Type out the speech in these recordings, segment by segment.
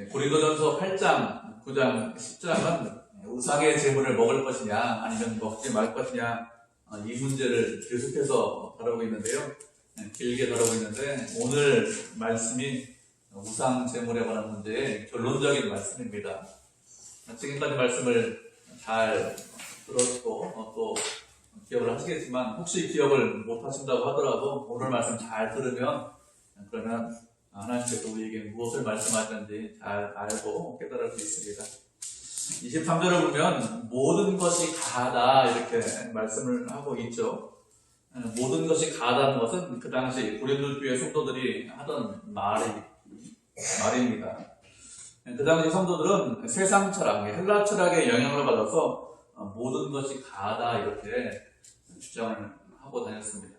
고린도전서 8장, 9장, 10장은 우상의 제물을 먹을 것이냐 아니면 먹지 말 것이냐 이 문제를 계속해서 다루고 있는데요. 길게 다루고 있는데 오늘 말씀이 우상 제물에 관한 문제의 결론적인 말씀입니다. 지금까지 말씀을 잘 들었고 또 기억을 하시겠지만 혹시 기억을 못 하신다고 하더라도 오늘 말씀 잘 들으면 그러면 하나님께서 우리에게 무엇을 말씀하셨는지 잘 알고 깨달을 수 있습니다. 23절을 보면 모든 것이 가하다 이렇게 말씀을 하고 있죠. 모든 것이 가하다는 것은 그 당시 고린도 교회 성도들이 하던 말입니다. 그 당시 성도들은 세상 철학, 헬라 철학의 영향을 받아서 모든 것이 가하다 이렇게 주장을 하고 다녔습니다.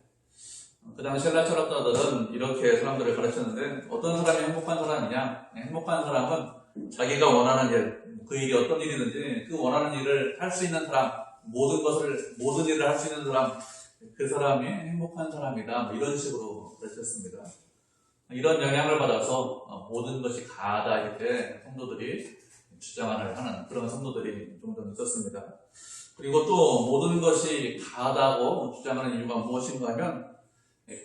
그 당시 헬라 철학자들은 이렇게 사람들을 가르쳤는데 어떤 사람이 행복한 사람이냐? 행복한 사람은 자기가 원하는 일, 그 일이 어떤 일이든지 그 원하는 일을 할 수 있는 사람, 모든 일을 할 수 있는 사람, 그 사람이 행복한 사람이다. 이런 식으로 가르쳤습니다. 이런 영향을 받아서 모든 것이 가하다 이렇게 성도들이 주장을 하는 그런 성도들이 종종 있었습니다. 그리고 또 모든 것이 가하다고 주장하는 이유가 무엇인가 하면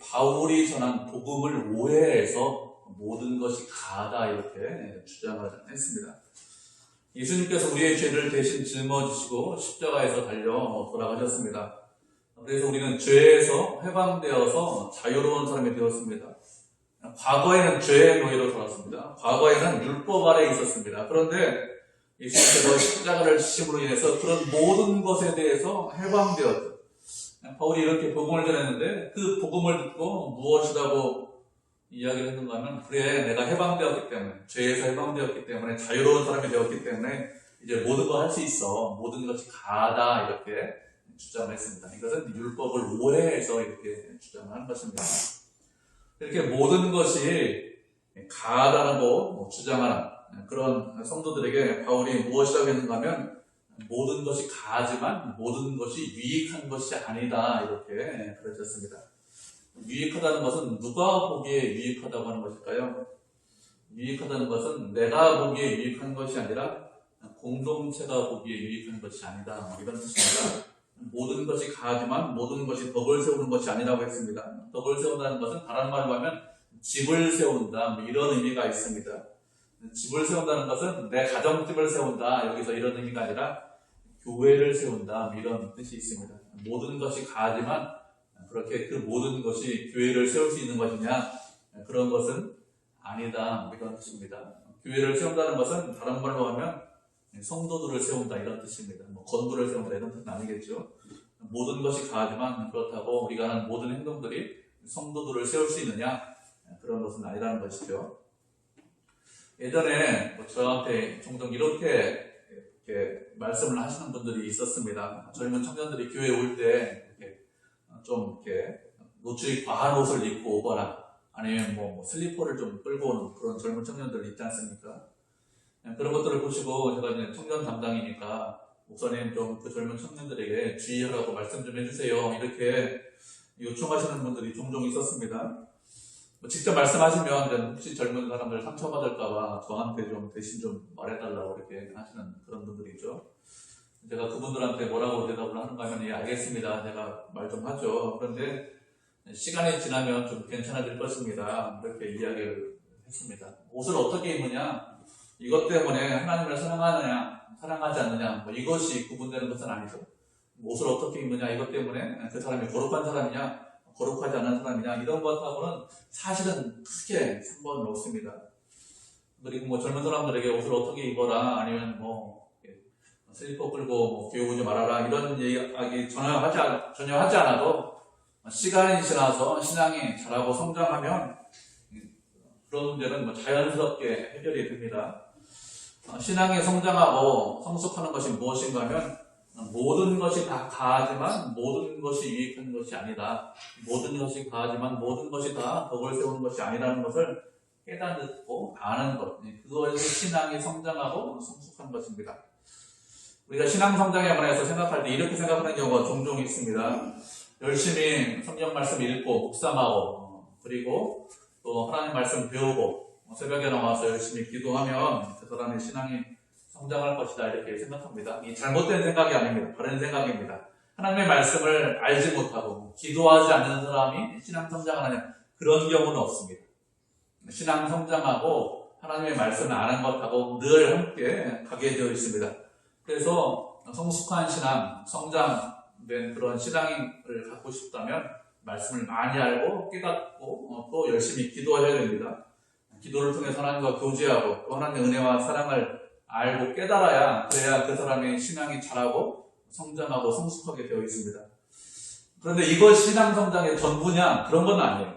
바울이 전한 복음을 오해해서 모든 것이 가하다 이렇게 주장을 했습니다. 예수님께서 우리의 죄를 대신 짊어지시고 십자가에서 달려 돌아가셨습니다. 그래서 우리는 죄에서 해방되어서 자유로운 사람이 되었습니다. 과거에는 죄의 노예로 살았습니다. 과거에는 율법 아래에 있었습니다. 그런데 예수님께서 십자가를 지심으로 인해서 그런 모든 것에 대해서 해방되었죠. 바울이 이렇게 복음을 전했는데 그 복음을 듣고 무엇이라고 이야기를 했는가 하면 그래 내가 해방되었기 때문에 죄에서 해방되었기 때문에 자유로운 사람이 되었기 때문에 이제 모든 거 할 수 있어 모든 것이 가하다 이렇게 주장을 했습니다. 이것은 율법을 오해해서 이렇게 주장을 한 것입니다. 이렇게 모든 것이 가하다고 주장하는 그런 성도들에게 바울이 무엇이라고 했는가 하면 모든 것이 가하지만 모든 것이 유익한 것이 아니다 이렇게 가르쳤습니다. 유익하다는 것은 누가 보기에 유익하다고 하는 것일까요? 유익하다는 것은 내가 보기에 유익한 것이 아니라 공동체가 보기에 유익한 것이 아니다 이런 뜻입니다. 모든 것이 가하지만 모든 것이 덕을 세우는 것이 아니라고 했습니다. 덕을 세운다는 것은 다른 말로 하면 집을 세운다 이런 의미가 있습니다. 집을 세운다는 것은 내 가정집을 세운다 여기서 이런 의미가 아니라 교회를 세운다 이런 뜻이 있습니다. 모든 것이 가하지만 그렇게 그 모든 것이 교회를 세울 수 있는 것이냐 그런 것은 아니다 이런 뜻입니다. 교회를 세운다는 것은 다른 말로 하면 성도들을 세운다 이런 뜻입니다. 건물을 세운다 이런 뜻은 아니겠죠. 모든 것이 가하지만 그렇다고 우리가 하는 모든 행동들이 성도들을 세울 수 있느냐 그런 것은 아니라는 것이죠. 예전에 저한테 종종 이렇게 말씀을 하시는 분들이 있었습니다. 젊은 청년들이 교회에 올 때 좀 이렇게 노출이 과한 옷을 입고 오거나 아니면 슬리퍼를 좀 끌고 오는 그런 젊은 청년들 있지 않습니까? 그런 것들을 보시고 제가 이제 청년 담당이니까 목사님 좀 그 젊은 청년들에게 주의하라고 말씀 좀 해주세요. 이렇게 요청하시는 분들이 종종 있었습니다. 직접 말씀하시면 혹시 젊은 사람들 상처받을까봐 저한테 좀 대신 좀 말해달라고 이렇게 하시는 그런 분들이 있죠. 제가 그분들한테 뭐라고 대답을 하는가 하면 예, 알겠습니다. 제가 말 좀 하죠. 그런데 시간이 지나면 좀 괜찮아질 것입니다. 이렇게 이야기를 했습니다. 옷을 어떻게 입느냐 이것 때문에 하나님을 사랑하느냐 사랑하지 않느냐 이것이 구분되는 것은 아니죠. 옷을 어떻게 입느냐 이것 때문에 그 사람이 거룩한 사람이냐 거룩하지 않은 사람이냐 이런 것하고는 사실은 크게 상관은 없습니다. 그리고 젊은 사람들에게 옷을 어떻게 입어라 아니면 슬리퍼 끌고 교회 오지 말아라 이런 이야기 전혀 하지 않아도 시간이 지나서 신앙이 자라고 성장하면 그런 문제는 자연스럽게 해결이 됩니다. 신앙이 성장하고 성숙하는 것이 무엇인가 하면 모든 것이 다 가하지만 모든 것이 유익한 것이 아니다. 모든 것이 가하지만 모든 것이 다 덕을 세우는 것이 아니라는 것을 깨닫고 아는 것. 그것이 신앙이 성장하고 성숙한 것입니다. 우리가 신앙 성장에 관해서 생각할 때 이렇게 생각하는 경우가 종종 있습니다. 열심히 성경 말씀 읽고 묵상하고 그리고 또 하나님 말씀 배우고 새벽에 나와서 열심히 기도하면 그 사람의 신앙이 성장할 것이다 이렇게 생각합니다. 이 잘못된 생각이 아닙니다. 바른 생각입니다. 하나님의 말씀을 알지 못하고 기도하지 않는 사람이 신앙 성장을 하냐, 그런 경우는 없습니다. 신앙 성장하고 하나님의 말씀을 아는 것하고 늘 함께 가게 되어 있습니다. 그래서 성숙한 신앙, 성장된 그런 신앙을 갖고 싶다면 말씀을 많이 알고 깨닫고 또 열심히 기도하셔야 됩니다. 기도를 통해서 하나님과 교제하고 또 하나님의 은혜와 사랑을 알고 깨달아야, 그래야 그 사람의 신앙이 자라고 성장하고 성숙하게 되어 있습니다. 그런데 이것이 신앙 성장의 전부냐? 그런 건 아니에요.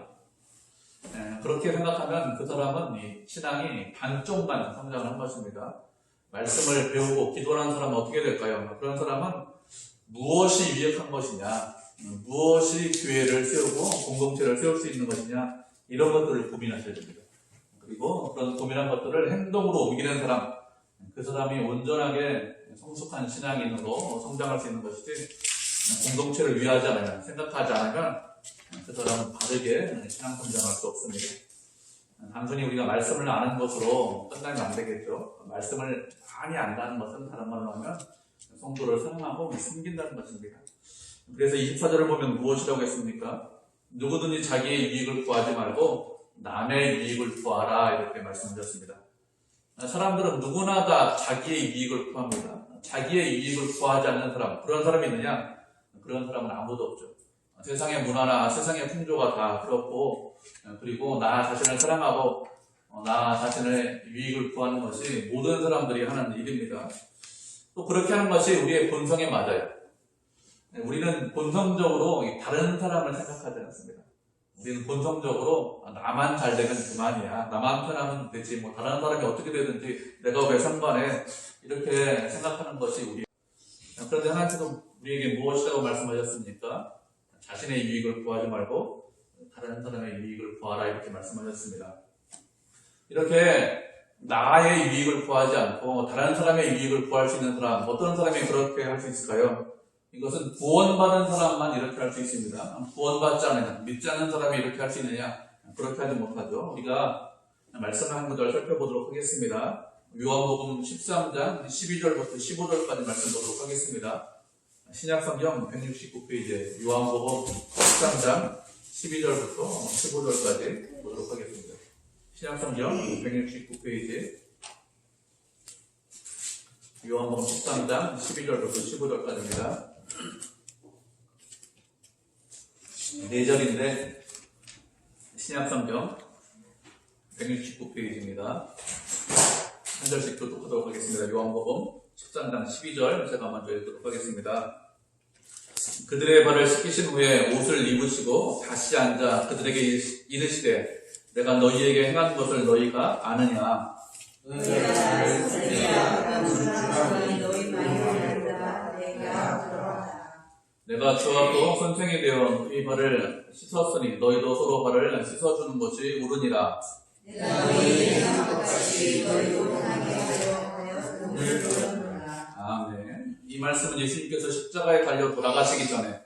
그렇게 생각하면 그 사람은 이 신앙이 반쪽만 성장을 한 것입니다. 말씀을 배우고 기도를 하는 사람은 어떻게 될까요? 그런 사람은 무엇이 유익한 것이냐, 무엇이 교회를 세우고 공동체를 세울 수 있는 것이냐, 이런 것들을 고민하셔야 됩니다. 그리고 그런 고민한 것들을 행동으로 옮기는 사람, 그 사람이 온전하게 성숙한 신앙인으로 성장할 수 있는 것이지, 공동체를 위하지 않으면, 생각하지 않으면 그 사람은 바르게 신앙 성장할 수 없습니다. 단순히 우리가 말씀을 아는 것으로 끝나면 안 되겠죠. 말씀을 많이 안다는 것은 다른 말로 하면 성도를 사랑하고 섬긴다는 것입니다. 그래서 24절을 보면 무엇이라고 했습니까? 누구든지 자기의 유익을 구하지 말고 남의 유익을 구하라 이렇게 말씀하셨습니다. 사람들은 누구나 다 자기의 유익을 구합니다. 자기의 유익을 구하지 않는 사람, 그런 사람이 있느냐? 그런 사람은 아무도 없죠. 세상의 문화나 세상의 풍조가 다 그렇고, 그리고 나 자신을 사랑하고 나 자신의 유익을 구하는 것이 모든 사람들이 하는 일입니다. 또 그렇게 하는 것이 우리의 본성에 맞아요. 우리는 본성적으로 다른 사람을 생각하지 않습니다. 우리는 본성적으로 나만 잘 되면 그만이야, 나만 편하면 되지, 뭐 다른 사람이 어떻게 되든지 내가 왜 상관해, 이렇게 생각하는 것이 우리. 그런데 하나님께서 우리에게 무엇이라고 말씀하셨습니까? 자신의 유익을 구하지 말고 다른 사람의 유익을 구하라 이렇게 말씀하셨습니다. 이렇게 나의 유익을 구하지 않고 다른 사람의 유익을 구할 수 있는 사람, 어떤 사람이 그렇게 할 수 있을까요? 이것은 구원받은 사람만 이렇게 할 수 있습니다. 구원받지 않는, 믿지 않는 사람이 이렇게 할 수 있느냐? 그렇게 하지 못하죠. 우리가 말씀을 한 구절 살펴보도록 하겠습니다. 요한복음 13장 12절부터 15절까지 말씀 보도록 하겠습니다. 신약성경 169페이지 요한복음 13장 12절부터 15절까지 보도록 하겠습니다. 신약성경 169페이지 요한복음 13장 12절부터 15절까지입니다. 4절인데 신약성경 169페이지입니다. 한 절씩 교독하도록 하겠습니다. 요한복음 13장 12절 제가 먼저 읽도록 하겠습니다. 그들의 발을 씻기신 후에 옷을 입으시고 다시 앉아 그들에게 이르시되 내가 너희에게 행한 것을 너희가 아느냐? 내가 저와 또 선생이 되어 너희 발을 씻었으니 너희도 서로 발을 씻어주는 것이 옳으니라. 아멘. 이 말씀은 예수님께서 십자가에 달려 돌아가시기 전에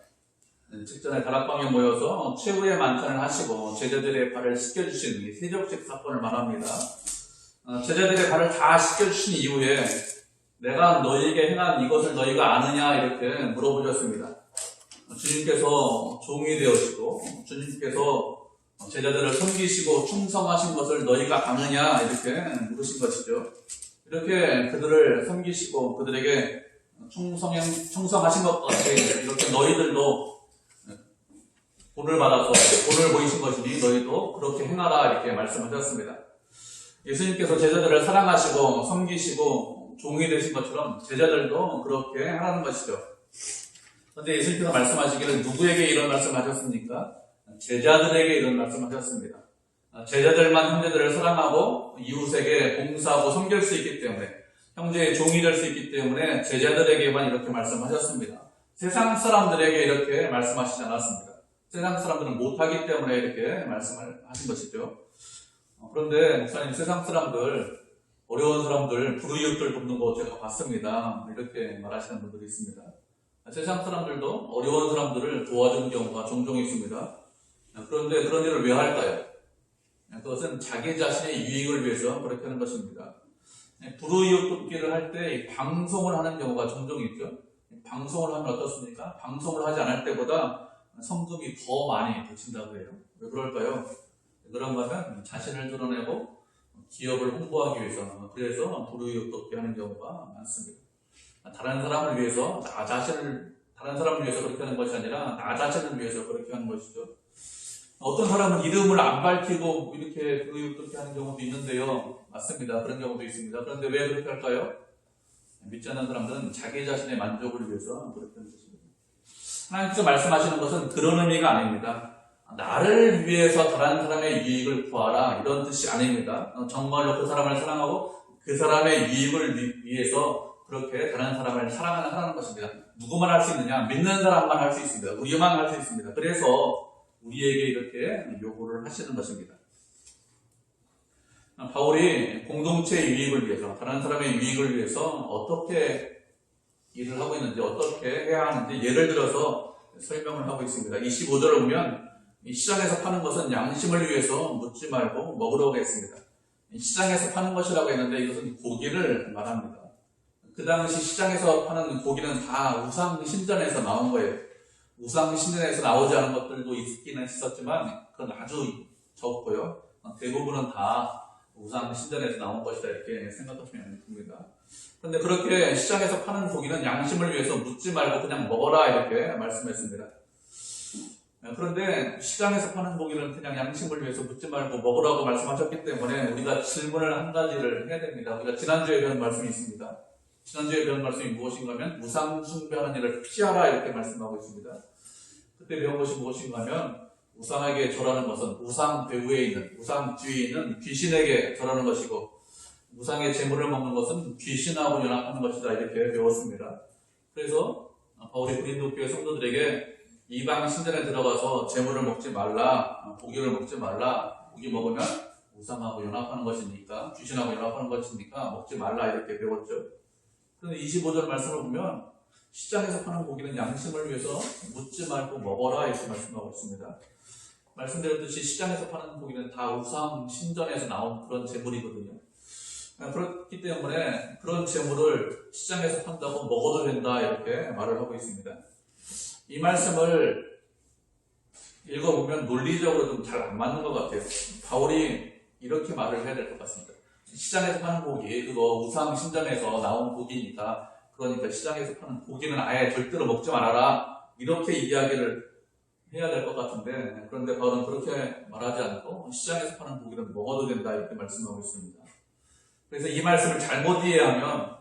직전에 다락방에 모여서 최후의 만찬을 하시고 제자들의 발을 씻겨주신 이 세족식 사건을 말합니다. 제자들의 발을 다 씻겨주신 이후에 내가 너희에게 행한 이것을 너희가 아느냐 이렇게 물어보셨습니다. 주님께서 종이 되어시고 주님께서 제자들을 섬기시고 충성하신 것을 너희가 아느냐 이렇게 물으신 것이죠. 이렇게 그들을 섬기시고 그들에게 충성하신 것 같이 이렇게 너희들도 본을 받아서 본을 보이신 것이니 너희도 그렇게 행하라 이렇게 말씀하셨습니다. 예수님께서 제자들을 사랑하시고 섬기시고 종이 되신 것처럼 제자들도 그렇게 하라는 것이죠. 그런데 예수님께서 말씀하시기를 누구에게 이런 말씀하셨습니까? 제자들에게 이런 말씀하셨습니다. 제자들만 형제들을 사랑하고 이웃에게 봉사하고 섬길 수 있기 때문에, 형제의 종이 될 수 있기 때문에 제자들에게만 이렇게 말씀하셨습니다. 세상 사람들에게 이렇게 말씀하시지 않았습니다. 세상 사람들은 못하기 때문에 이렇게 말씀을 하신 것이죠. 그런데 목사님, 세상 사람들, 어려운 사람들, 불우이웃들 돕는 거 제가 봤습니다. 이렇게 말하시는 분들이 있습니다. 세상 사람들도 어려운 사람들을 도와주는 경우가 종종 있습니다. 그런데 그런 일을 왜 할까요? 그것은 자기 자신의 유익을 위해서 그렇게 하는 것입니다. 불우이웃 돕기를 할 때 방송을 하는 경우가 종종 있죠. 방송을 하면 어떻습니까? 방송을 하지 않을 때보다 성금이 더 많이 붙인다고 해요. 왜 그럴까요? 그런가 하면 자신을 드러내고 기업을 홍보하기 위해서, 그래서 불우이웃 돕기 하는 경우가 많습니다. 다른 사람을 위해서 다른 사람을 위해서 그렇게 하는 것이 아니라 나 자신을 위해서 그렇게 하는 것이죠. 어떤 사람은 이름을 안 밝히고 이렇게 불우이웃 돕기 하는 경우도 있는데요. 맞습니다. 그런 경우도 있습니다. 그런데 왜 그렇게 할까요? 믿지 않는 사람들은 자기 자신의 만족을 위해서 그렇게 하는 것입니다. 하나님께서 말씀하시는 것은 그런 의미가 아닙니다. 나를 위해서 다른 사람의 유익을 구하라 이런 뜻이 아닙니다. 정말로 그 사람을 사랑하고 그 사람의 유익을 위해서 그렇게 다른 사람을 사랑하는 것입니다. 누구만 할 수 있느냐? 믿는 사람만 할 수 있습니다. 우리만 할 수 있습니다. 그래서 우리에게 이렇게 요구를 하시는 것입니다. 바울이 공동체의 유익을 위해서, 다른 사람의 유익을 위해서 어떻게 일을 하고 있는지, 어떻게 해야 하는지 예를 들어서 설명을 하고 있습니다. 25절을 보면 시장에서 파는 것은 양심을 위해서 묻지 말고 먹으라고 했습니다. 시장에서 파는 것이라고 했는데 이것은 고기를 말합니다. 그 당시 시장에서 파는 고기는 다 우상신전에서 나온 거예요. 우상신전에서 나오지 않은 것들도 있기는 있었지만 그건 아주 적고요. 대부분은 다 우상신전에서 나온 것이다 이렇게 생각하시면 됩니다. 그런데 그렇게 시장에서 파는 고기는 양심을 위해서 묻지 말고 그냥 먹어라 이렇게 말씀했습니다. 그런데 시장에서 파는 고기는 그냥 양심을 위해서 묻지 말고 먹으라고 말씀하셨기 때문에 우리가 질문을 한 가지를 해야 됩니다. 우리가 지난주에 배운 말씀이 있습니다. 지난주에 배운 말씀이 무엇인가 하면 우상 숭배하는 일을 피하라 이렇게 말씀하고 있습니다. 그때 배운 것이 무엇인가 하면 우상에게 절하는 것은 우상 배후에 있는, 우상 뒤에 있는 귀신에게 절하는 것이고 우상의 재물을 먹는 것은 귀신하고 연합하는 것이다 이렇게 배웠습니다. 그래서 바울이 고린도 교회 성도들에게 이방 신전에 들어가서 재물을 먹지 말라, 고기를 먹지 말라, 고기 먹으면 우상하고 연합하는 것이니까, 귀신하고 연합하는 것이니까 먹지 말라 이렇게 배웠죠. 그런데 25절 말씀을 보면 시장에서 파는 고기는 양심을 위해서 묻지 말고 먹어라 이렇게 말씀하고 있습니다. 말씀드렸듯이 시장에서 파는 고기는 다 우상 신전에서 나온 그런 재물이거든요. 그렇기 때문에 그런 재물을 시장에서 판다고 먹어도 된다 이렇게 말을 하고 있습니다. 이 말씀을 읽어보면 논리적으로 좀 잘 안 맞는 것 같아요. 바울이 이렇게 말을 해야 될 것 같습니다. 시장에서 파는 고기, 그거 우상 신전에서 나온 고기니까, 그러니까 시장에서 파는 고기는 아예 절대로 먹지 말아라 이렇게 이야기를 해야 될 것 같은데, 그런데 바울은 그렇게 말하지 않고 시장에서 파는 고기는 먹어도 된다 이렇게 말씀하고 있습니다. 그래서 이 말씀을 잘못 이해하면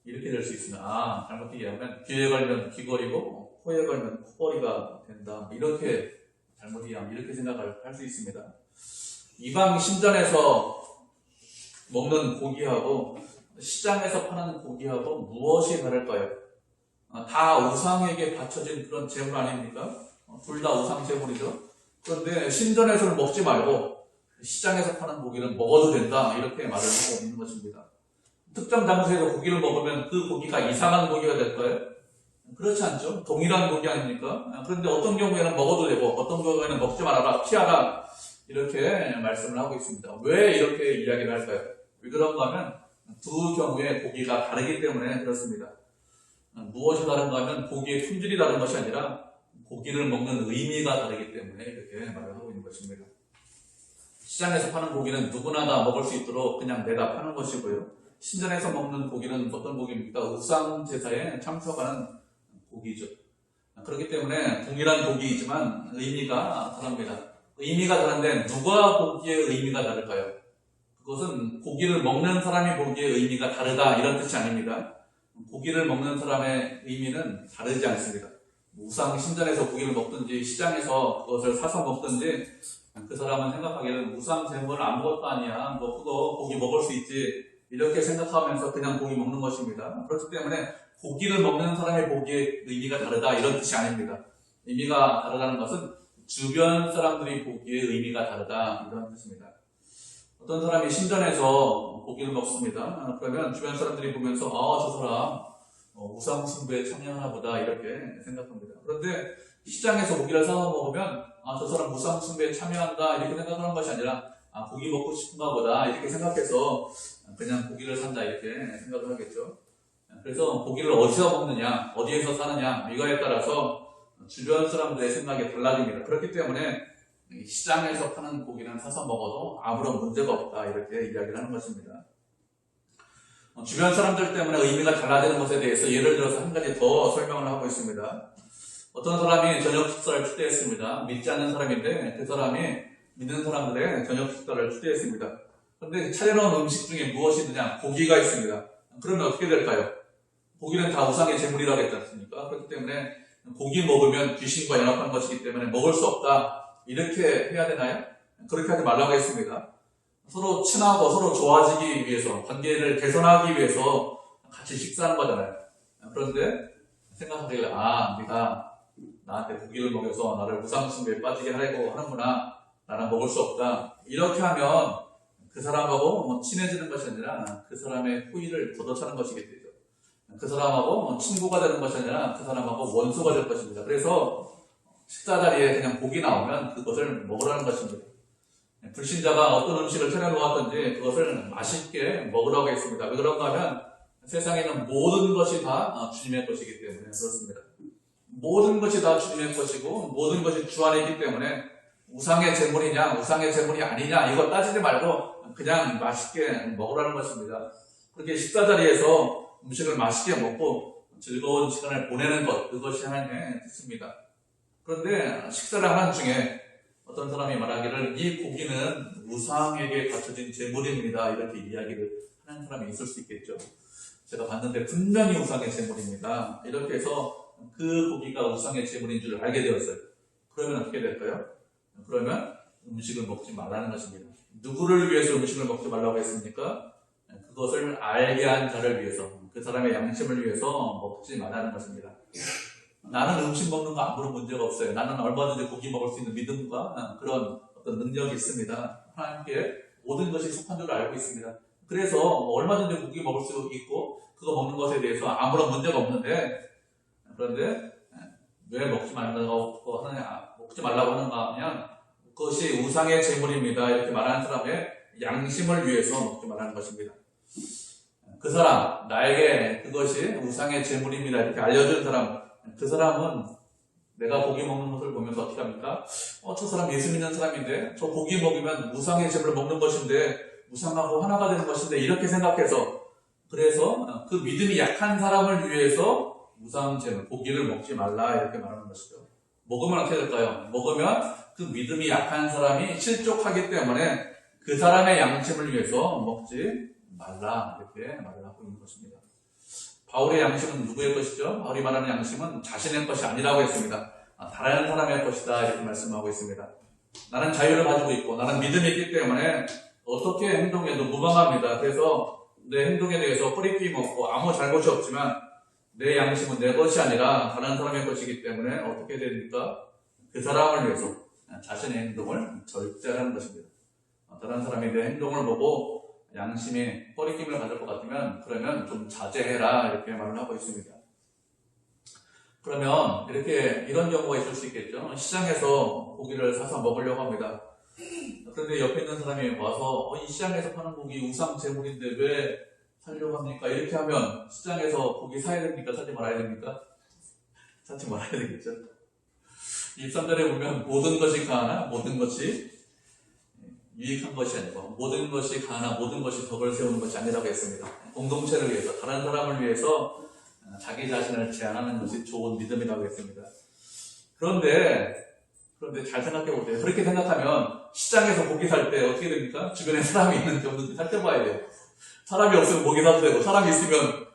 이렇게 될 수 있습니다. 잘못 이해하면 귀에 걸면 귀걸이고 코에 걸면 코걸이가 된다 이렇게 잘못 이해하면 이렇게 생각을 할 수 있습니다. 이방 신전에서 먹는 고기하고 시장에서 파는 고기하고 무엇이 다를까요? 다 우상에게 바쳐진 그런 재물 아닙니까? 둘 다 우상 재물이죠. 그런데 신전에서는 먹지 말고 시장에서 파는 고기는 먹어도 된다 이렇게 말을 하고 있는 것입니다. 특정 장소에서 고기를 먹으면 그 고기가 이상한 고기가 될까요? 그렇지 않죠. 동일한 고기 아닙니까? 그런데 어떤 경우에는 먹어도 되고 어떤 경우에는 먹지 말아라, 피하라 이렇게 말씀을 하고 있습니다. 왜 이렇게 이야기를 할까요? 왜 그런가 하면 두 경우에 고기가 다르기 때문에 그렇습니다. 무엇이 다른가 하면 고기의 품질이 다른 것이 아니라 고기를 먹는 의미가 다르기 때문에 이렇게 말을 하고 있는 것입니다. 시장에서 파는 고기는 누구나 다 먹을 수 있도록 그냥 내다 파는 것이고요. 신전에서 먹는 고기는 어떤 고기입니까? 우상 제사에 참석하는 고기죠. 그렇기 때문에 동일한 고기이지만 의미가 다릅니다. 의미가 다른데 누가 보기에 의미가 다를까요? 그것은 고기를 먹는 사람이 보기에 의미가 다르다 이런 뜻이 아닙니다. 고기를 먹는 사람의 의미는 다르지 않습니다. 우상 신전에서 고기를 먹든지 시장에서 그것을 사서 먹든지 그 사람은 생각하기에는 우상 재물은 아무것도 아니야, 뭐 그거 고기 먹을 수 있지 이렇게 생각하면서 그냥 고기 먹는 것입니다. 그렇기 때문에 고기를 먹는 사람의 보기에 의미가 다르다 이런 뜻이 아닙니다. 의미가 다르다는 것은 주변 사람들이 보기에 의미가 다르다 이런 뜻입니다. 어떤 사람이 신전에서 고기를 먹습니다. 그러면 주변 사람들이 보면서 저 사람 우상 숭배에 참여하나 보다 이렇게 생각합니다. 그런데 시장에서 고기를 사서 먹으면 저 사람 우상 숭배에 참여한다 이렇게 생각하는 것이 아니라 고기 먹고 싶은가 보다 이렇게 생각해서 그냥 고기를 산다 이렇게 생각을 하겠죠. 그래서 고기를 어디서 먹느냐, 어디에서 사느냐 이거에 따라서 주변 사람들의 생각이 달라집니다. 그렇기 때문에 시장에서 파는 고기는 사서 먹어도 아무런 문제가 없다 이렇게 이야기를 하는 것입니다. 주변 사람들 때문에 의미가 달라지는 것에 대해서 예를 들어서 한 가지 더 설명을 하고 있습니다. 어떤 사람이 저녁 식사를 추대했습니다. 믿지 않는 사람인데 그 사람이 믿는 사람들의 저녁 식사를 추대했습니다. 그런데 차려놓은 음식 중에 무엇이 있느냐? 고기가 있습니다. 그러면 어떻게 될까요? 고기는 다 우상의 제물이라고 했지 않습니까? 그렇기 때문에 고기 먹으면 귀신과 연합한 것이기 때문에 먹을 수 없다 이렇게 해야 되나요? 그렇게 하지 말라고 했습니다. 서로 친하고 서로 좋아지기 위해서, 관계를 개선하기 위해서 같이 식사하는 거잖아요. 그런데 생각하기를 네가 나한테 고기를 먹여서 나를 우상숭배에 빠지게 하려고 하는구나, 나는 먹을 수 없다 이렇게 하면 그 사람하고 친해지는 것이 아니라 그 사람의 후의를 걷어차는 것이겠죠. 그 사람하고 친구가 되는 것이 아니라 그 사람하고 원수가 될 것입니다. 그래서 식사 자리에 그냥 고기 나오면 그것을 먹으라는 것입니다. 불신자가 어떤 음식을 차려놓았든지 그것을 맛있게 먹으라고 했습니다. 왜 그런가 하면 세상에 있는 모든 것이 다 주님의 것이기 때문에 그렇습니다. 모든 것이 다 주님의 것이고 모든 것이 주 안에 있기 때문에 우상의 제물이냐 우상의 제물이 아니냐 이거 따지지 말고 그냥 맛있게 먹으라는 것입니다. 그렇게 식사 자리에서 음식을 맛있게 먹고 즐거운 시간을 보내는 것, 그것이 하나님의 뜻입니다. 그런데 식사를 하는 중에 어떤 사람이 말하기를 이 고기는 우상에게 바쳐진 제물입니다 이렇게 이야기를 하는 사람이 있을 수 있겠죠. 제가 봤는데 분명히 우상의 제물입니다 이렇게 해서 그 고기가 우상의 제물인 줄 알게 되었어요. 그러면 어떻게 될까요? 그러면 음식을 먹지 말라는 것입니다. 누구를 위해서 음식을 먹지 말라고 했습니까? 그것을 알게 한 자를 위해서, 그 사람의 양심을 위해서 먹지 말라는 것입니다. 나는 음식 먹는 거 아무런 문제가 없어요. 나는 얼마든지 고기 먹을 수 있는 믿음과 그런 어떤 능력이 있습니다. 하나님께 모든 것이 속한 줄 알고 있습니다. 그래서 얼마든지 고기 먹을 수 있고 그거 먹는 것에 대해서 아무런 문제가 없는데, 그런데 왜 먹지 말라고 하는가 하면 그것이 우상의 제물입니다 이렇게 말하는 사람의 양심을 위해서 먹지 말라는 것입니다. 그 사람, 나에게 그것이 우상의 제물입니다 이렇게 알려준 사람, 그 사람은 내가 고기 먹는 것을 보면서 어떻게 합니까? 저 사람 예수 믿는 사람인데 저 고기 먹으면 우상의 제물을 먹는 것인데 우상하고 하나가 되는 것인데 이렇게 생각해서, 그래서 그 믿음이 약한 사람을 위해서 우상 제물, 고기를 먹지 말라 이렇게 말하는 것이죠. 먹으면 어떻게 될까요? 먹으면 그 믿음이 약한 사람이 실족하기 때문에 그 사람의 양심을 위해서 먹지 말라 이렇게 말을 하고 있는 것입니다. 바울의 양심은 누구의 것이죠? 바울이 말하는 양심은 자신의 것이 아니라고 했습니다. 다른 사람의 것이다 이렇게 말씀하고 있습니다. 나는 자유를 가지고 있고 나는 믿음이 있기 때문에 어떻게 행동해도 무방합니다. 그래서 내 행동에 대해서 허리띠 먹고 아무 잘못이 없지만 내 양심은 내 것이 아니라 다른 사람의 것이기 때문에 어떻게 됩니까? 그 사람을 위해서 자신의 행동을 절제하는 것입니다. 다른 사람이 내 행동을 보고 양심에 허리낌을 가질 것 같으면 그러면 좀 자제해라 이렇게 말을 하고 있습니다. 그러면 이런 경우가 있을 수 있겠죠. 시장에서 고기를 사서 먹으려고 합니다. 그런데 옆에 있는 사람이 와서 이 시장에서 파는 고기 우상 제물인데 왜 사려고 합니까? 이렇게 하면 시장에서 고기 사야 됩니까? 사지 말아야 됩니까? 사지 말아야 되겠죠. 23절에 보면 모든 것이 가하나 모든 것이 유익한 것이 아니고 모든 것이 가하나 모든 것이 덕을 세우는 것이 아니라고 했습니다. 공동체를 위해서, 다른 사람을 위해서 자기 자신을 제한하는 것이 좋은 믿음이라고 했습니다. 그런데 잘 생각해 보세요. 그렇게 생각하면 시장에서 고기 살 때 어떻게 됩니까? 주변에 사람이 있는지 없는지 살펴봐야 돼요. 사람이 없으면 고기 사도 되고 사람이 있으면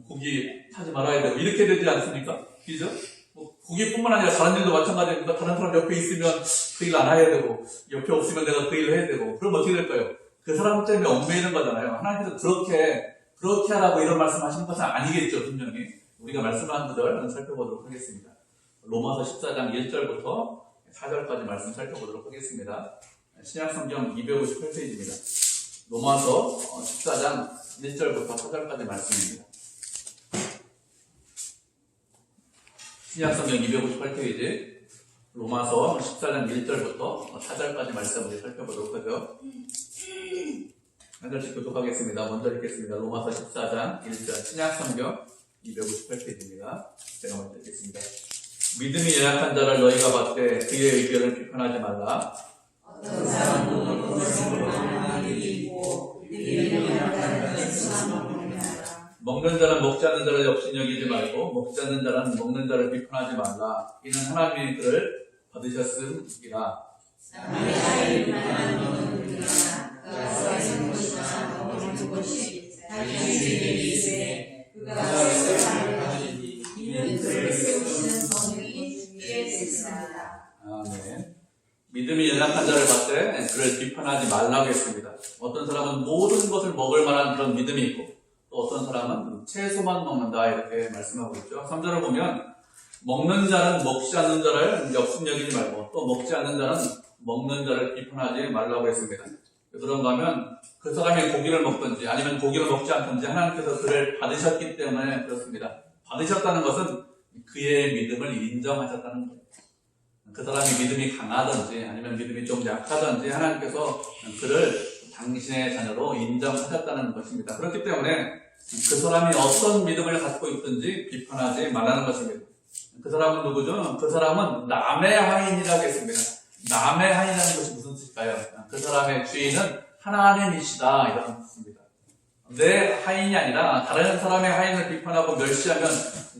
고기 사지 말아야 되고 이렇게 되지 않습니까? 그죠? 고기뿐만 아니라 다른 일도 마찬가지입니다. 다른 사람 옆에 있으면 그 일 안 해야 되고 옆에 없으면 내가 그 일을 해야 되고, 그럼 어떻게 될까요? 그 사람 때문에 얽매이는 거잖아요. 하나님께서 그렇게 하라고 이런 말씀하신 것은 아니겠죠. 분명히 우리가 말씀한 그대로 살펴보도록 하겠습니다. 로마서 14장 1절부터 4절까지 말씀 살펴보도록 하겠습니다. 신약성경 258페이지입니다. 로마서 14장 1절부터 4절까지 말씀입니다. 신약성경 258페이지 로마서 14장 1절부터 4절까지 말씀을 살펴보도록 하죠. 한 절씩 교독하겠습니다. 먼저 읽겠습니다. 로마서 14장 1절 신약성경 258페이지입니다. 제가 먼저 읽겠습니다. 믿음이 연약한 자를 너희가 봤되 그의 의견을 비판하지 말라. 어떤 사람은 그것을 원하는 있고 믿음이 연약한 자는 먹는 자는 먹지 않는 자를 역신여기지 말고 먹지 않는 자는 먹는 자를 비판하지 말라. 이는 하나님이 그를 받으셨음이라. 남의 아이를 비판하는 것은 그러나 그가 써있는 것이나 먹는 것이 자기에게 있으되 그가 써있는 것이 이는 그를 세우시는 성령이 주께 있습니다. 아멘. 믿음이 연약한 자를 봤을 때 그를 비판하지 말라고 했습니다. 어떤 사람은 모든 것을 먹을 만한 그런 믿음이 있고 또 어떤 사람은 채소만 먹는다 이렇게 말씀하고 있죠. 3절을 보면 먹는 자는 먹지 않는 자를 역순여기지 말고 또 먹지 않는 자는 먹는 자를 비판하지 말라고 했습니다. 그런가 하면 그 사람이 고기를 먹든지 아니면 고기를 먹지 않든지 하나님께서 그를 받으셨기 때문에 그렇습니다. 받으셨다는 것은 그의 믿음을 인정하셨다는 거예요. 그 사람이 믿음이 강하든지 아니면 믿음이 좀 약하든지 하나님께서 그를 당신의 자녀로 인정하셨다는 것입니다. 그렇기 때문에 그 사람이 어떤 믿음을 갖고 있든지 비판하지 말라는 것입니다. 그 사람은 누구죠? 그 사람은 남의 하인이라고 했습니다. 남의 하인이라는 것이 무슨 뜻일까요? 그 사람의 주인은 하나님이시다 이런 뜻입니다. 내 하인이 아니라 다른 사람의 하인을 비판하고 멸시하면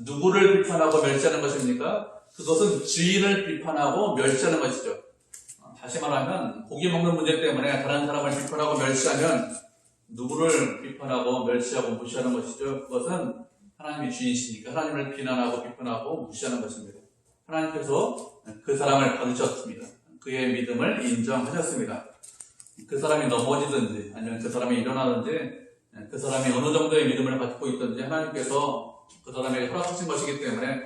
누구를 비판하고 멸시하는 것입니까? 그것은 주인을 비판하고 멸시하는 것이죠. 다시 말하면 고기 먹는 문제 때문에 다른 사람을 비판하고 멸시하면 누구를 비판하고 멸시하고 무시하는 것이죠. 그것은 하나님이 주인이시니까 하나님을 비난하고 비판하고 무시하는 것입니다. 하나님께서 그 사람을 받으셨습니다. 그의 믿음을 인정하셨습니다. 그 사람이 넘어지든지 아니면 그 사람이 일어나든지 그 사람이 어느 정도의 믿음을 갖고 있든지 하나님께서 그 사람에게 허락하신 것이기 때문에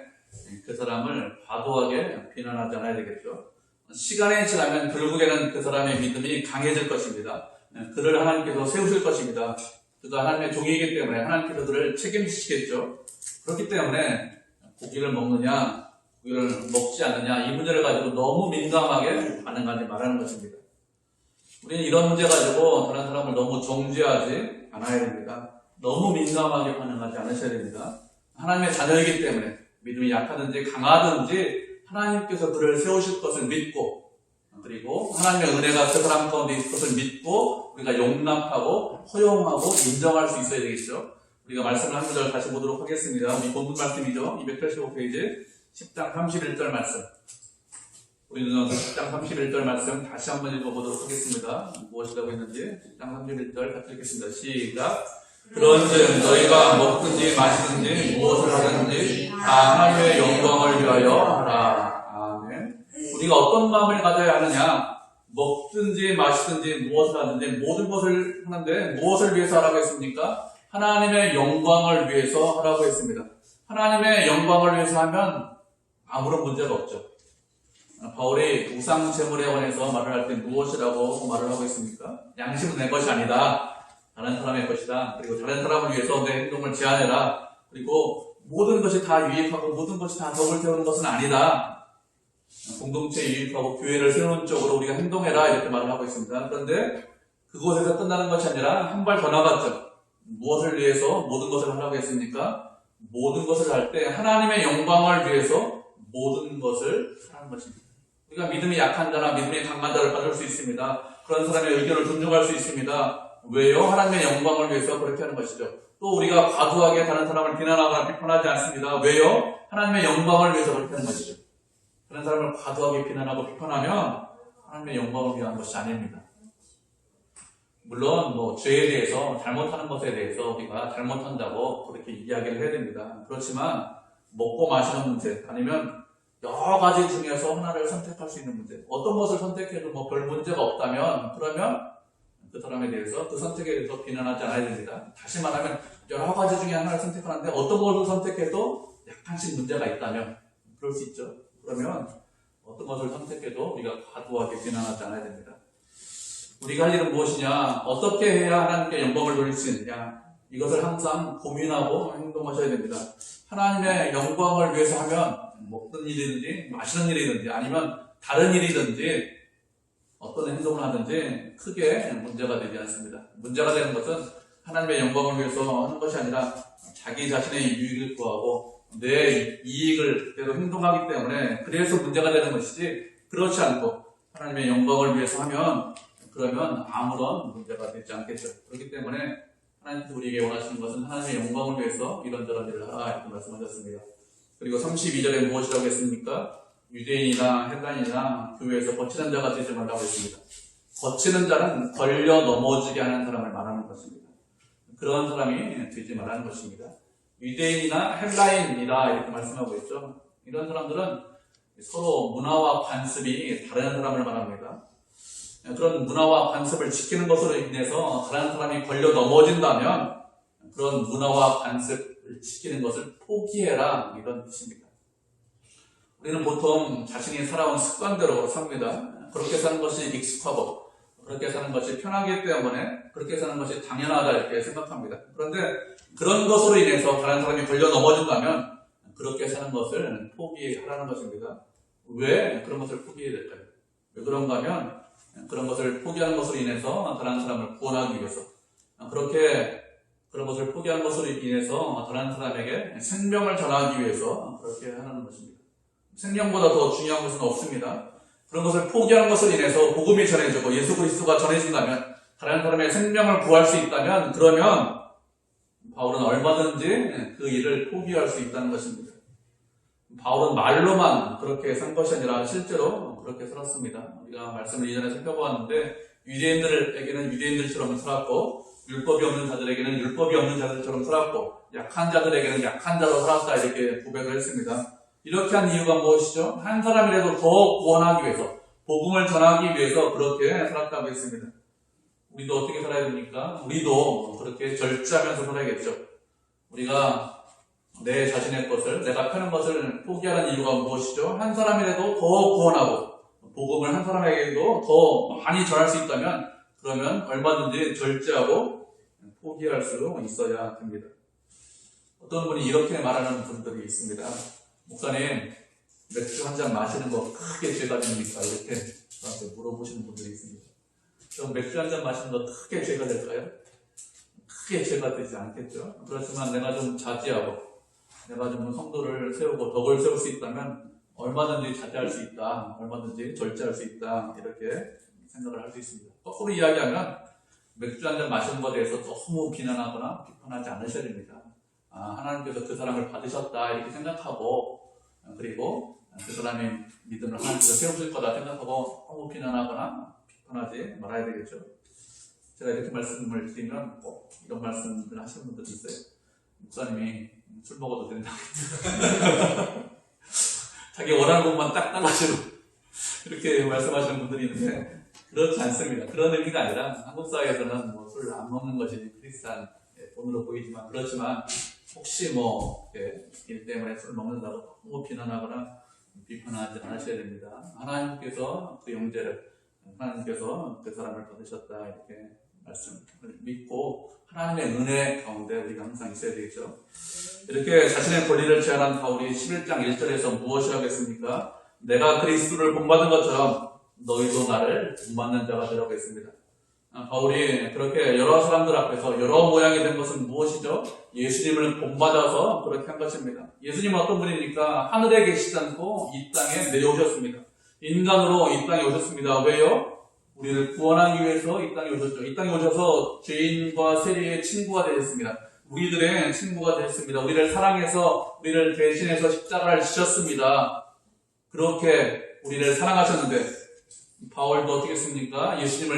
그 사람을 과도하게 비난하지 않아야 되겠죠. 시간이 지나면 결국에는 그 사람의 믿음이 강해질 것입니다. 그를 하나님께서 세우실 것입니다. 그가 하나님의 종이기 때문에 하나님께서 그를 책임지시겠죠. 그렇기 때문에 고기를 먹느냐 고기를 먹지 않느냐 이 문제를 가지고 너무 민감하게 반응하지 말라는 것입니다. 우리는 이런 문제 가지고 다른 사람을 너무 정죄하지 않아야 됩니다. 너무 민감하게 반응하지 않으셔야 됩니다. 하나님의 자녀이기 때문에 믿음이 약하든지 강하든지 하나님께서 그를 세우실 것을 믿고 그리고 하나님의 은혜가 그 사람 가운데 있을 것을 믿고 우리가 용납하고 허용하고 인정할 수 있어야 되겠죠. 우리가 말씀을 한 구절 다시 보도록 하겠습니다. 우리 본문 말씀이죠. 285페이지 10장 31절 말씀. 우리는 10장 31절 말씀 다시 한번 읽어보도록 하겠습니다. 무엇이라고 했는지 10장 31절 같이 읽겠습니다. 시작. 그런즉 너희가 먹든지 마시든지 무엇을 하든지 다 하나님의 영광을 위하여 하라. 아멘. 우리가 어떤 마음을 가져야 하느냐? 먹든지 마시든지 무엇을 하든지 모든 것을 하는데 무엇을 위해서 하라고 했습니까? 하나님의 영광을 위해서 하라고 했습니다. 하나님의 영광을 위해서 하면 아무런 문제가 없죠. 바울이 우상 제물에 관해서 말을 할 때 무엇이라고 말을 하고 있습니까? 양심은 내 것이 아니다. 다른 사람의 것이다. 그리고 다른 사람을 위해서 내 행동을 제한해라. 그리고 모든 것이 다 유익하고 모든 것이 다 덕을 태우는 것은 아니다. 공동체에 유익하고 교회를 세우는 쪽으로 우리가 행동해라 이렇게 말을 하고 있습니다. 그런데 그곳에서 끝나는 것이 아니라 한 발 더 나갔죠. 무엇을 위해서 모든 것을 하라고 했습니까? 모든 것을 할 때 하나님의 영광을 위해서 모든 것을 하라는 것입니다. 우리가 믿음이 약한 자나 믿음이 강한 자를 받을 수 있습니다. 그런 사람의 의견을 존중할 수 있습니다. 왜요? 하나님의 영광을 위해서 그렇게 하는 것이죠. 또 우리가 과도하게 다른 사람을 비난하거나 비판하지 않습니다. 왜요? 하나님의 영광을 위해서 그렇게 하는 것이죠. 다른 사람을 과도하게 비난하고 비판하면 하나님의 영광을 위한 것이 아닙니다. 물론 죄에 대해서 잘못하는 것에 대해서 우리가 잘못한다고 그렇게 이야기를 해야 됩니다. 그렇지만 먹고 마시는 문제 아니면 여러 가지 중에서 하나를 선택할 수 있는 문제 어떤 것을 선택해도 별 문제가 없다면 그러면 그 사람에 대해서 그 선택에 대해서 비난하지 않아야 됩니다. 다시 말하면 여러 가지 중에 하나를 선택하는데 어떤 것을 선택해도 약간씩 문제가 있다면 그럴 수 있죠. 그러면 어떤 것을 선택해도 우리가 과도하게 비난하지 않아야 됩니다. 우리가 할 일은 무엇이냐? 어떻게 해야 하나님께 영광을 돌릴 수 있느냐? 이것을 항상 고민하고 행동하셔야 됩니다. 하나님의 영광을 위해서 하면 먹던 일이든지 마시는 일이든지 아니면 다른 일이든지 어떤 행동을 하든지 크게 문제가 되지 않습니다. 문제가 되는 것은 하나님의 영광을 위해서 하는 것이 아니라 자기 자신의 유익을 구하고 내 이익을 대로 행동하기 때문에 그래서 문제가 되는 것이지, 그렇지 않고 하나님의 영광을 위해서 하면 그러면 아무런 문제가 되지 않겠죠. 그렇기 때문에 하나님께서 우리에게 원하시는 것은 하나님의 영광을 위해서 이런저런 일을 하라 이렇게 말씀하셨습니다. 그리고 32절에 무엇이라고 했습니까? 유대인이나 헬라인이나 교회에서 거치는 자가 되지 말라고 했습니다. 거치는 자는 걸려 넘어지게 하는 사람을 말하는 것입니다. 그런 사람이 되지 말라는 것입니다. 유대인이나 헬라인이라 이렇게 말씀하고 있죠. 이런 사람들은 서로 문화와 관습이 다른 사람을 말합니다. 그런 문화와 관습을 지키는 것으로 인해서 다른 사람이 걸려 넘어진다면 그런 문화와 관습을 지키는 것을 포기해라 이런 뜻입니다. 우리는 보통 자신이 살아온 습관대로 삽니다. 그렇게 사는 것이 익숙하고 그렇게 사는 것이 편하기 때문에 그렇게 사는 것이 당연하다 이렇게 생각합니다. 그런데 그런 것으로 인해서 다른 사람이 걸려 넘어진다면 그렇게 사는 것을 포기하라는 것입니다. 왜 그런 것을 포기해야 될까요? 왜 그런가 하면 그런 것을 포기하는 것으로 인해서 다른 사람을 구원하기 위해서, 그런 것을 포기하는 것으로 인해서 다른 사람에게 생명을 전하기 위해서 그렇게 하는 것입니다. 생명보다 더 중요한 것은 없습니다. 그런 것을 포기하는 것으로 인해서 복음이 전해지고 예수 그리스도가 전해진다면, 다른 사람의 생명을 구할 수 있다면, 그러면 바울은 얼마든지 그 일을 포기할 수 있다는 것입니다. 바울은 말로만 그렇게 산 것이 아니라 실제로 그렇게 살았습니다. 우리가 말씀을 이전에 살펴보았는데 유대인들에게는 유대인들처럼 살았고 율법이 없는 자들에게는 율법이 없는 자들처럼 살았고 약한 자들에게는 약한 자로 살았다 이렇게 고백을 했습니다. 이렇게 한 이유가 무엇이죠? 한 사람이라도 더 구원하기 위해서, 복음을 전하기 위해서 그렇게 살았다고 했습니다. 우리도 어떻게 살아야 됩니까? 우리도 그렇게 절제하면서 살아야겠죠. 우리가 내 자신의 것을, 내가 펴는 것을 포기하는 이유가 무엇이죠? 한 사람이라도 더 구원하고 복음을 한 사람에게도 더 많이 전할 수 있다면 그러면 얼마든지 절제하고 포기할 수 있어야 됩니다. 어떤 분이 이렇게 말하는 분들이 있습니다. 목사님, 맥주 한 잔 마시는 거 크게 죄가 됩니까? 이렇게 저한테 물어보시는 분들이 있습니다. 그럼 맥주 한 잔 마시는 거 크게 죄가 될까요? 크게 죄가 되지 않겠죠. 그렇지만 내가 좀 자제하고 내가 좀 성도를 세우고 덕을 세울 수 있다면 얼마든지 자제할 수 있다, 얼마든지 절제할 수 있다 이렇게 생각을 할 수 있습니다. 거꾸로 이야기하면 맥주 한 잔 마시는 것에 대해서 너무 비난하거나 비판하지 않으셔야 됩니다. 하나님께서 그 사람을 받으셨다 이렇게 생각하고, 그리고 그 사람이 믿음을 하나님께서 세우실 거다 생각하고 너무 비난하거나 비판하지 말아야 되겠죠. 제가 이렇게 말씀을 드리면 꼭 이런 말씀을 하시는 분들이 있어요. 목사님이 술 먹어도 된다. 자기 원하는 것만 딱 따라가시고 이렇게 말씀하시는 분들이 있는데 그렇지 않습니다. 그런 의미가 아니라 한국 사회에서는 뭐 술 안 먹는 것이 크리스찬 본으로 보이지만, 그렇지만 혹시 일 때문에 술 먹는다고 너무 비난하거나 비판하지 않으셔야 됩니다. 하나님께서 그 영제를, 하나님께서 그 사람을 받으셨다 이렇게 말씀을 믿고 하나님의 은혜 가운데 우리가 항상 있어야 되겠죠. 이렇게 자신의 권리를 제한한 바울이 11장 1절에서 무엇을 하겠습니까? 내가 그리스도를 본받은 것처럼 너희도 나를 본받는 자가 되라고 했습니다. 바울이 그렇게 여러 사람들 앞에서 여러 모양이 된 것은 무엇이죠? 예수님을 본받아서 그렇게 한 것입니다. 예수님은 어떤 분입니까? 하늘에 계시지 않고 이 땅에 내려오셨습니다. 인간으로 이 땅에 오셨습니다. 왜요? 우리를 구원하기 위해서 이 땅에 오셨죠. 이 땅에 오셔서 죄인과 세리의 친구가 되셨습니다. 우리들의 친구가 되셨습니다. 우리를 사랑해서 우리를 대신해서 십자가를 지셨습니다. 그렇게 우리를 사랑하셨는데 바울도 어떻게 했습니까?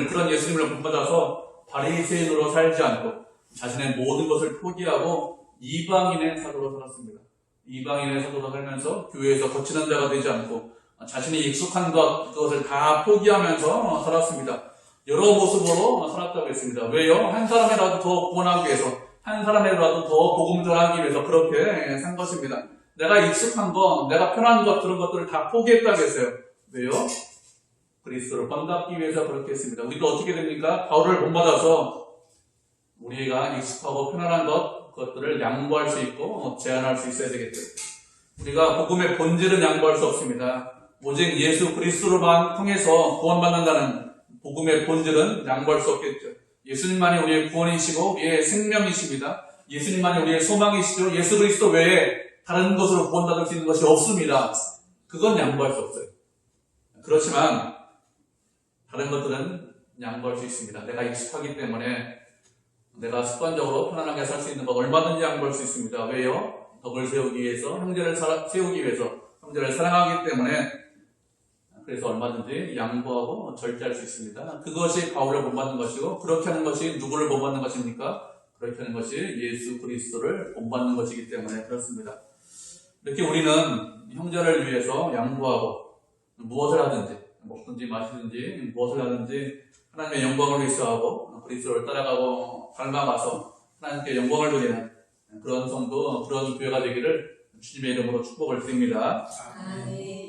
그런 예수님을 본받아서 바리새인으로 살지 않고 자신의 모든 것을 포기하고 이방인의 사도로 살았습니다. 이방인의 사도로 살면서 교회에서 거치는 자가 되지 않고 자신이 익숙한 그것을 다 포기하면서 살았습니다. 여러 모습으로 살았다고 했습니다. 왜요? 한 사람이라도 더 구원하기 위해서, 한 사람이라도 더 복음 전하기 위해서 그렇게 산 것입니다. 내가 익숙한 것, 내가 편한 것, 그런 것들을 다 포기했다고 했어요. 왜요? 그리스도를 본받기 위해서 그렇게 했습니다. 우리도 어떻게 됩니까? 바울을 본받아서 우리가 익숙하고 편안한 그것들을 양보할 수 있고 제한할 수 있어야 되겠죠. 우리가 복음의 본질은 양보할 수 없습니다. 오직 예수 그리스도로만 통해서 구원받는다는 복음의 본질은 양보할 수 없겠죠. 예수님만이 우리의 구원이시고 우리의 생명이십니다. 예수님만이 우리의 소망이시죠. 예수 그리스도 외에 다른 것으로 구원받을 수 있는 것이 없습니다. 그건 양보할 수 없어요. 그렇지만 다른 것들은 양보할 수 있습니다. 내가 익숙하기 때문에 내가 습관적으로 편안하게 살 수 있는 것 얼마든지 양보할 수 있습니다. 왜요? 덕을 세우기 위해서, 형제를 세우기 위해서, 형제를 사랑하기 때문에 그래서 얼마든지 양보하고 절제할 수 있습니다. 그것이 바울을 본받는 것이고 그렇게 하는 것이 누구를 본받는 것입니까? 그렇게 하는 것이 예수 그리스도를 본받는 것이기 때문에 그렇습니다. 이렇게 우리는 형제를 위해서 양보하고 무엇을 하든지 먹든지 마시든지 무엇을 하든지 하나님의 영광을 위해서 하고 그리스도를 따라가고 닮아가서 하나님께 영광을 돌리는 그런 성도, 그런 교회가 되기를 주님의 이름으로 축복을 드립니다. 아멘.